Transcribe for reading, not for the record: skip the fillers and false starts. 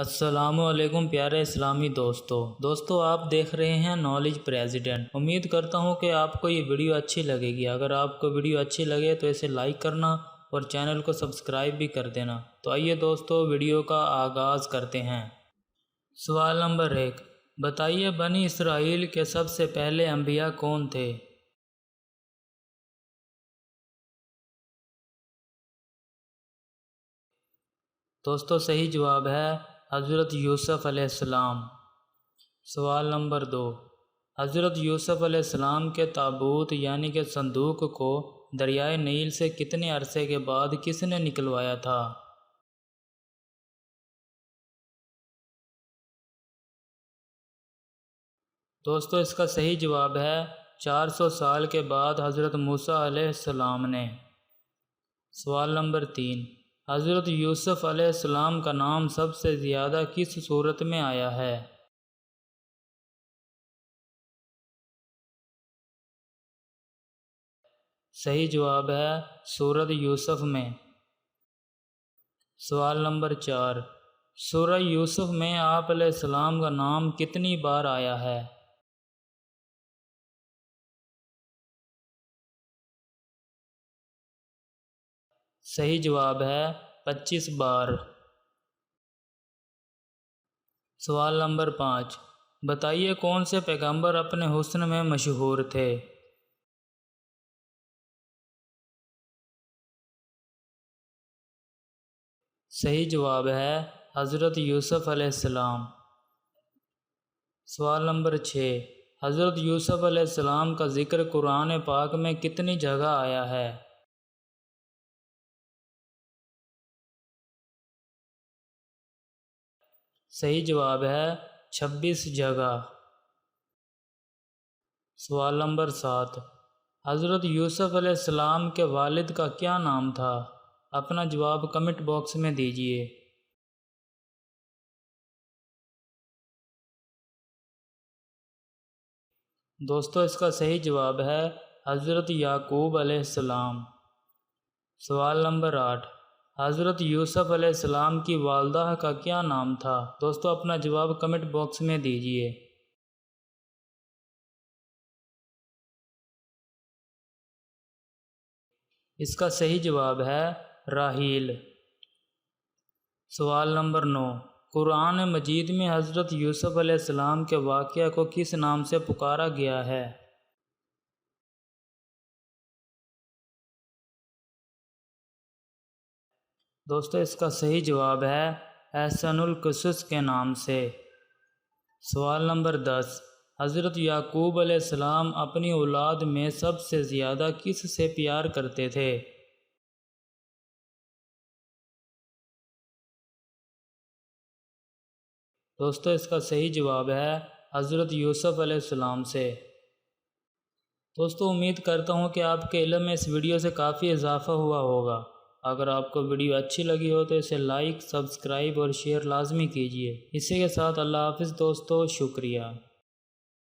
السلام علیکم پیارے اسلامی دوستو آپ دیکھ رہے ہیں نالج پریزیڈنٹ۔ امید کرتا ہوں کہ آپ کو یہ ویڈیو اچھی لگے گی۔ اگر آپ کو ویڈیو اچھی لگے تو اسے لائک کرنا اور چینل کو سبسکرائب بھی کر دینا۔ تو آئیے دوستو ویڈیو کا آغاز کرتے ہیں۔ سوال نمبر 1، بتائیے بنی اسرائیل کے سب سے پہلے انبیاء کون تھے؟ دوستو صحیح جواب ہے حضرت یوسف علیہ السلام۔ سوال نمبر 2، حضرت یوسف علیہ السلام کے تابوت یعنی کہ صندوق کو دریائے نیل سے کتنے عرصے کے بعد کس نے نکلوایا تھا؟ دوستو اس کا صحیح جواب ہے 400 سال کے بعد حضرت موسیٰ علیہ السلام نے۔ سوال نمبر 3، حضرت یوسف علیہ السلام کا نام سب سے زیادہ کس صورت میں آیا ہے؟ صحیح جواب ہے سورۃ یوسف میں۔ سوال نمبر 4، سورہ یوسف میں آپ علیہ السلام کا نام کتنی بار آیا ہے؟ صحیح جواب ہے 25 بار۔ سوال نمبر 5، بتائیے کون سے پیغمبر اپنے حسن میں مشہور تھے؟ صحیح جواب ہے حضرت یوسف علیہ السلام۔ سوال نمبر 6، حضرت یوسف علیہ السلام کا ذکر قرآن پاک میں کتنی جگہ آیا ہے؟ صحیح جواب ہے 26 جگہ۔ سوال نمبر 7، حضرت یوسف علیہ السلام کے والد کا کیا نام تھا؟ اپنا جواب کمنٹ باکس میں دیجیے۔ دوستو اس کا صحیح جواب ہے حضرت یعقوب علیہ السلام۔ سوال نمبر 8، حضرت یوسف علیہ السلام کی والدہ کا کیا نام تھا؟ دوستو اپنا جواب کمنٹ باکس میں دیجیے۔ اس کا صحیح جواب ہے راحیل۔ سوال نمبر 9، قرآن مجید میں حضرت یوسف علیہ السلام کے واقعہ کو کس نام سے پکارا گیا ہے؟ دوستو اس کا صحیح جواب ہے احسن القصص کے نام سے۔ سوال نمبر 10، حضرت یعقوب علیہ السلام اپنی اولاد میں سب سے زیادہ کس سے پیار کرتے تھے؟ دوستو اس کا صحیح جواب ہے حضرت یوسف علیہ السلام سے۔ دوستو امید کرتا ہوں کہ آپ کے علم میں اس ویڈیو سے کافی اضافہ ہوا ہوگا۔ اگر آپ کو ویڈیو اچھی لگی ہو تو اسے لائک، سبسکرائب اور شیئر لازمی کیجیے۔ اسی کے ساتھ اللہ حافظ دوستو، شکریہ۔